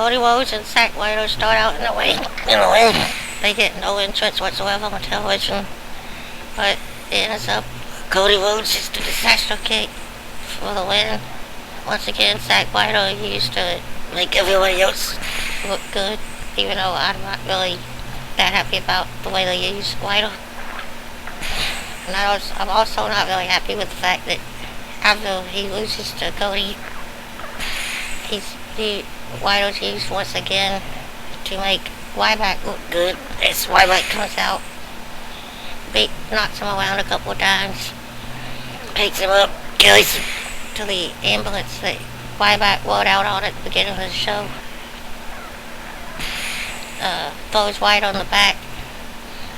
Cody Rhodes and Zack Ryder start out in the way. They get no entrance whatsoever on television, but it ends up Cody Rhodes is the disaster kick for the win. Once again, Zack Ryder used to make everybody else look good, even though I'm not really that happy about the way they use Ryder. And I'm also not really happy with the fact that after he loses to Cody, Ryder's used once again to make Ryback look good as Ryback comes out. Knocks him around a couple of times, picks him up, carries him to the ambulance that Ryback rode out on at the beginning of the show. Throws Ryder on the back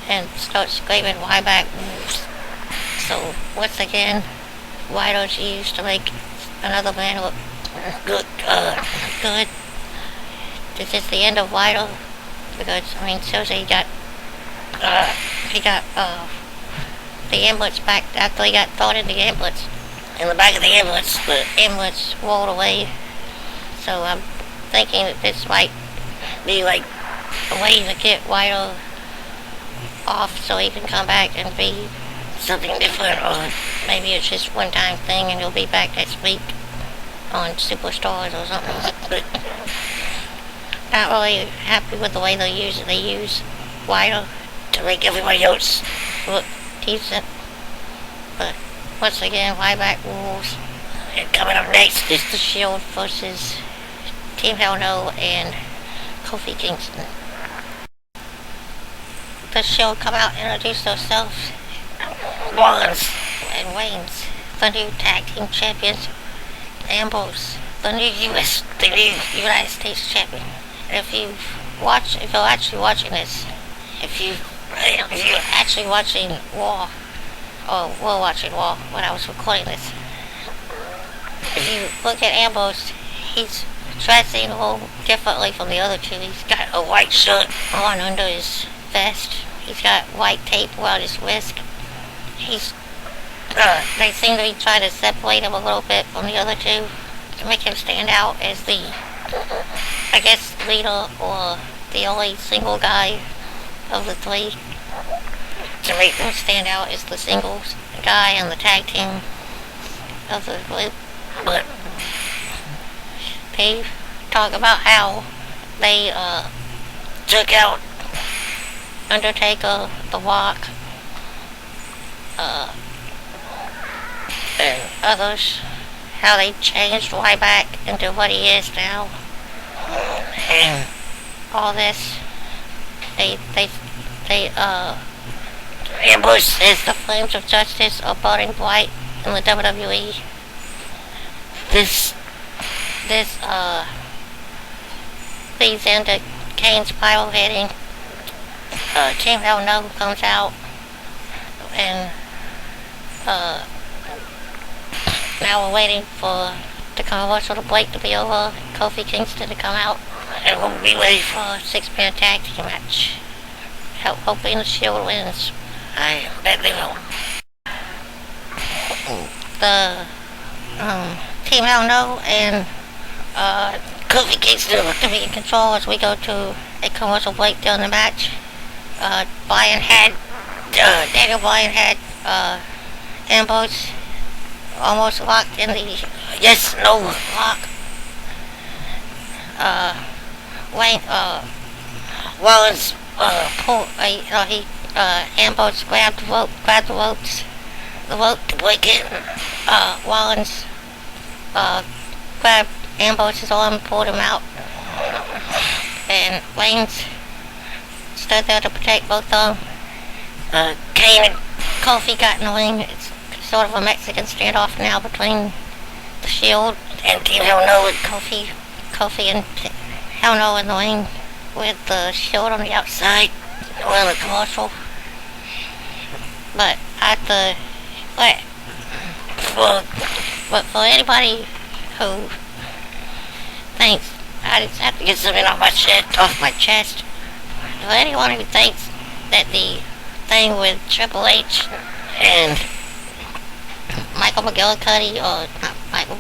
and starts screaming Ryback moves. So once again, Ryder's used to make another man look good. This is the end of Ryder because seriously, he got the ambulance back after he got thrown in the ambulance. In the back of the ambulance rolled away. So I'm thinking that this might be like a way to get Ryder off so he can come back and be something different, or maybe it's just one time thing and he'll be back next week on Superstars or something. But not really happy with the way they use Ryder to make everybody else look decent. But once again, Ryback rules. And coming up next is The Shield versus Team Hell No and Kofi Kingston. The Shield come out and introduce themselves. Rollins and Reigns, the new tag team champions. Ambrose, the new United States champion. And if you're actually watching this, if you're actually watching Raw, or were watching Raw when I was recording this, if you look at Ambrose, he's dressing a little differently from the other two. He's got a white shirt on under his vest. He's got white tape around his wrist. They seem to be trying to separate him a little bit from the other two to make him stand out as the, I guess, leader or the only single guy of the three. To make them stand out as the singles guy and the tag team of the group. But they talk about how they took out Undertaker, The Rock, and others, how they changed Ryback into what he is now, and all this. Ambush says the flames of justice are burning bright in the WWE. This leads into Kane's pyro hitting. Team Hell No comes out, and now we're waiting for the commercial break to be over, Kofi Kingston to come out, and we'll be waiting for a 6-man tag team match. Hoping the Shield wins. I bet they will. The Team Hell No and Kofi Kingston are to be in control as we go to a commercial break during the match. Daniel Bryan had Ambrose almost locked in the yes/no lock. Rollins Ambrose grabbed the rope to break it. Rollins grabbed Ambrose's arm and pulled him out. And Reigns stood there to protect both of them. Kane and Kofi got in the ring. It's sort of a Mexican standoff now between the Shield and Team Hell No and Kofi. Kofi and Hell No in the ring with the Shield on the outside around the commercial. But for anybody who thinks I just have to get something off my chest, for anyone who thinks that the thing with Triple H and Michael McGillicuddy, or not Michael,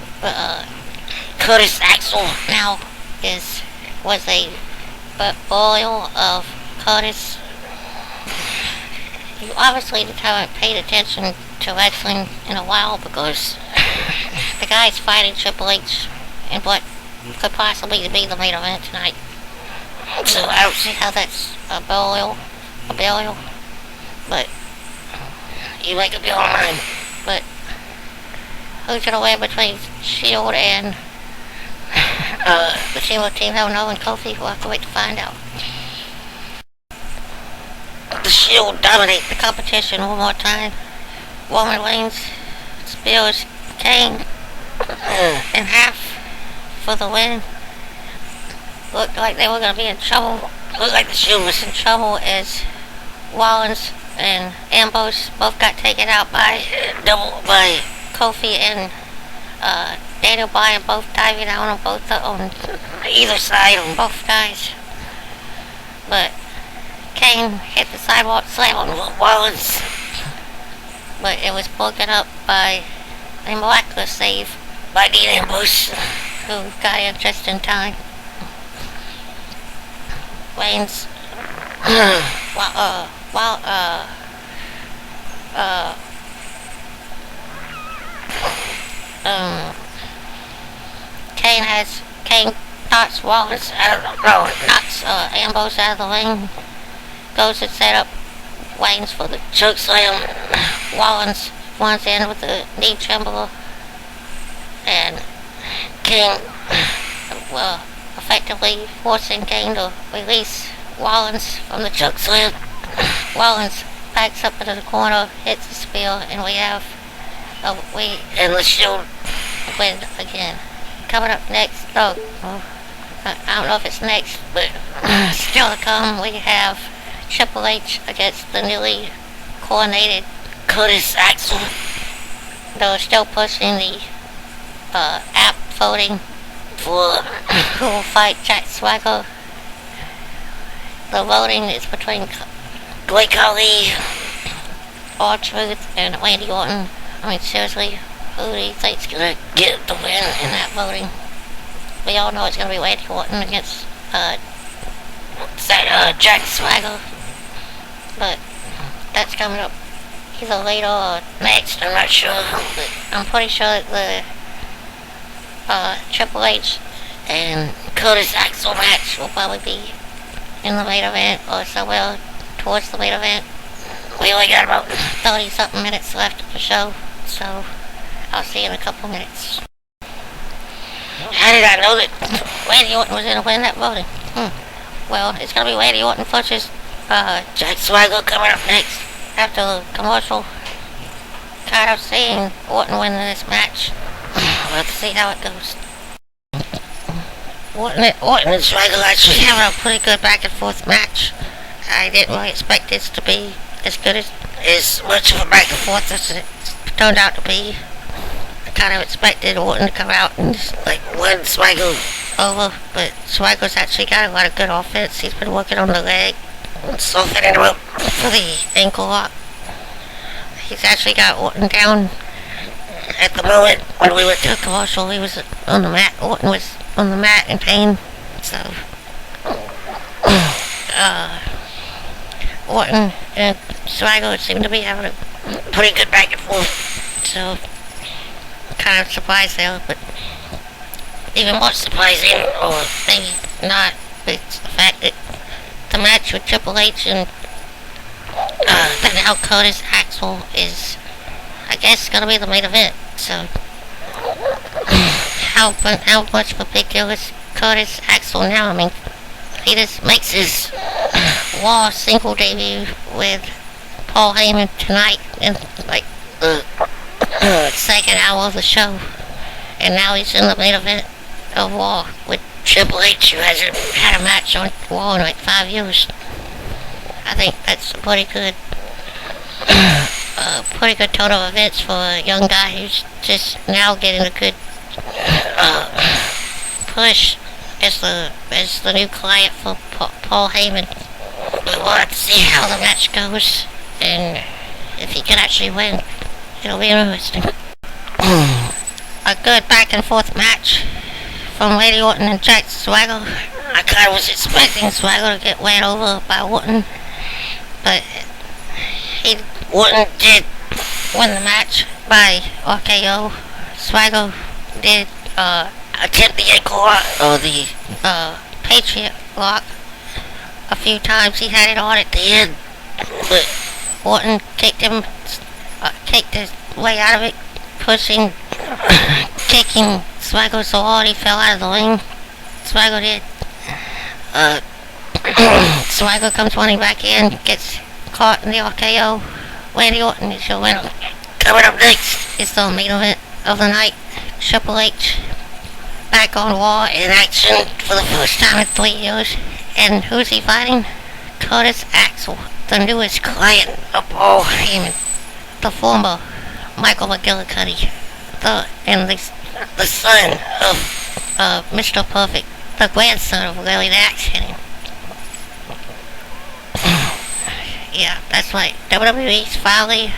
Curtis Axel now is was a boil of Curtis. You obviously haven't paid attention to wrestling in a while because the guy's fighting Triple H in what could possibly be the main event tonight. So I don't see how that's a burial, but you make up your own mind. But who's gonna win between Shield and the Shield team? Hell no, and Kofi. We'll have to wait to find out. The Shield dominate the competition one more time. Roman Reigns spears Kane in half for the win. Looked like they were going to be in trouble. Looked like the Shield was in trouble as Rollins and Ambrose both got taken out by Kofi and Daniel Bryan, both diving down on both on either side on both guys. But Kane hit the sidewalk slam on Rollins, but it was broken up by a miraculous save by Dean Ambrose, who got in just in time. Reigns, Kane knocks Rollins knocks Ambrose out of the ring, goes to set up Reigns for the choke slam. Rollins runs in with the knee trembler, and Kane, effectively forcing Kane to release Rollins from the choke slam. Rollins backs up into the corner, hits the spear, and we have and the Shield win again. Coming up next, I don't know if it's next, but still to come, we have Triple H against the newly coronated Curtis Axel. They're still pushing the app voting for who will fight Jack Swagger. The voting is between Blake Ali, R-Truth, and Randy Orton. I mean, seriously, who do you think's gonna get the win in that voting? We all know it's gonna be Randy Orton against Jack Swagger. But that's coming up either later or next, I'm not sure. But I'm pretty sure that the Triple H and Curtis Axel match will probably be in the main event or somewhere towards the main event. We only got about 30 something minutes left of the show, so I'll see you in a couple minutes. How did I know that Randy Orton was going to win that voting? Well, it's going to be Randy Orton versus Jack Swagger coming up next after the commercial. Kind of seeing Orton win this match. We'll have to see how it goes. Orton and Swagger actually having a pretty good back and forth match. I didn't really expect this to be as good as much of a back and forth as it turned out to be. I kind of expected Orton to come out and just win Swagger over, but Swagger's actually got a lot of good offense. He's been working on the leg, softening him up for the ankle lock. He's actually got Orton down at the moment when we went to a commercial. He was on the mat. Orton was on the mat in pain. So, Orton and Swagger seem to be having a pretty good back and forth. So, kind of surprised there, but even more surprising, or maybe not, it's the fact that the match with Triple H and the now Curtis Axel is, I guess, gonna be the main event. So, how much of a big deal is Curtis Axel now? I mean, he just makes his Raw single debut with Paul Heyman tonight in the second hour of the show, and now he's in the main event of Raw with Triple H, who hasn't had a match on Raw in 5 years. I think that's a pretty good turn of events for a young guy who's just now getting a good push as the new client for Paul Heyman. But we'll have to see how the match goes, and if he can actually win, it'll be interesting. A good back and forth match from Randy Orton and Jack Swagger. I I kind of was expecting Swagger to get ran over by Orton, but Orton did win the match by RKO. Swagger did attempt the ankle lock or the Patriot lock a few times. He had it on at the end, but Orton kicked his way out of it, kicking Swagger so hard he fell out of the ring. Swagger did. Swagger comes running back in, gets caught in the RKO. Randy Orton is your winner. Coming up next is the main event of the night. Triple H back on Raw in action for the first time in 3 years. And who's he fighting? Curtis Axel, the newest client of Paul Heyman, the former Michael McGillicuddy, the son of Mr. Perfect, the grandson of Larry the Axe Hitting. Yeah, that's right. WWE's finally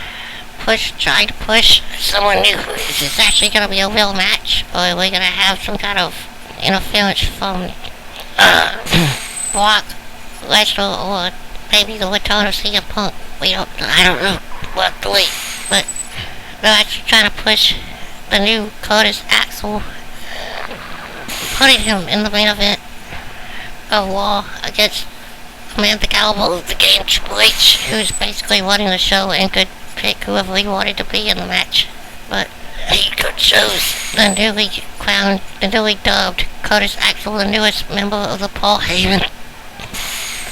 trying to push someone new. Is this actually going to be a real match, or are we going to have some kind of interference from Brock Lesnar, or maybe the return of CM Punk? I don't know. We'll have to wait. But they're actually trying to push the new Curtis Axel, putting him in the main event of Raw against the man, the caliber of the game, Triple H, who's basically running the show and could pick whoever he wanted to be in the match. But he chose the newly dubbed Curtis Axel, the newest member of the Paul Heyman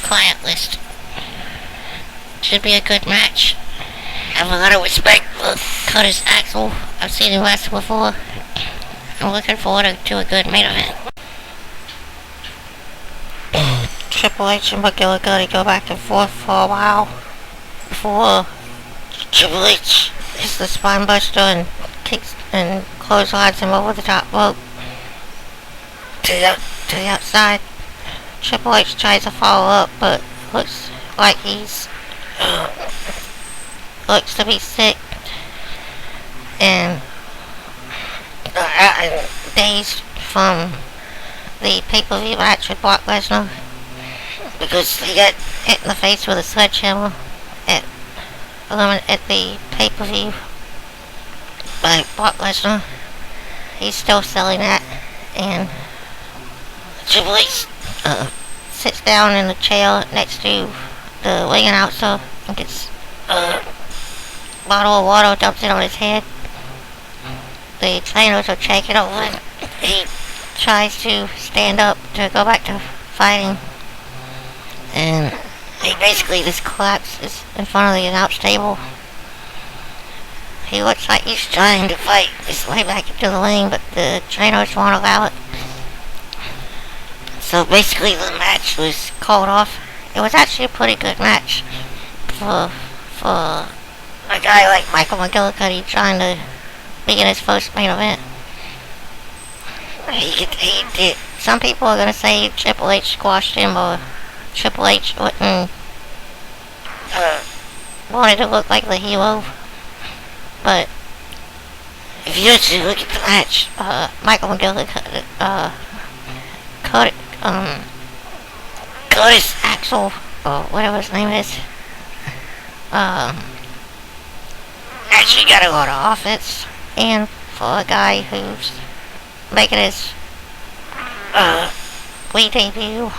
client list. Should be a good match. I have a lot of respect for Curtis Axel. I've seen him wrestle before. I'm looking forward to a good main event. Triple H and McGillicuddy go back and forth for a while before Triple H hits the spine buster and kicks and clotheslines him over the top rope to the outside. Triple H tries to follow up, but looks like he's looks to be sick and dazed from the pay-per-view match with Brock Lesnar, because he got hit in the face with a sledgehammer at the pay-per-view by Brock Lesnar. He's still selling that, and Triple H sits down in the chair next to the ring announcer and gets a bottle of water, dumps it on his head. The trainers are checking over him. He tries to stand up to go back to fighting, and he basically just collapses in front of the announce table. He looks like he's trying to fight his way back into the ring, but the trainers won't allow it. So basically the match was called off. It was actually a pretty good match for a guy like Michael McGillicuddy trying to be in his first main event. He did. Some people are gonna say Triple H squashed him, or Triple H wanted to look like the hero. But if you actually look at the match, Michael McGillicuddy, Curtis Axel, or whatever his name is, actually got a lot of offense. And for a guy who's making his debut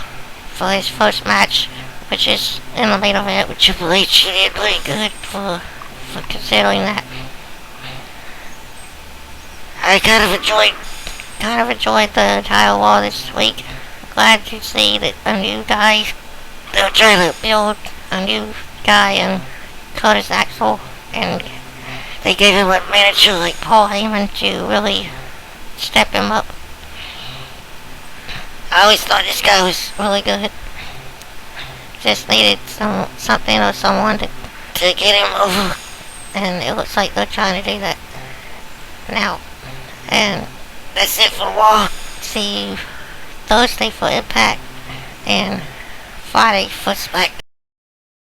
for his first match, which is in the main event with Triple H, he did pretty good for considering that. I kind of enjoyed the entire Raw this week. Glad to see that a new guy, they're trying to build a new guy in Curtis Axel, and they gave him a manager like Paul Heyman to really step him up. I always thought this guy was really good. Just needed something or someone to get him over, and it looks like they're trying to do that now. And that's it for Raw. See you Thursday for Impact and Friday for SmackDown.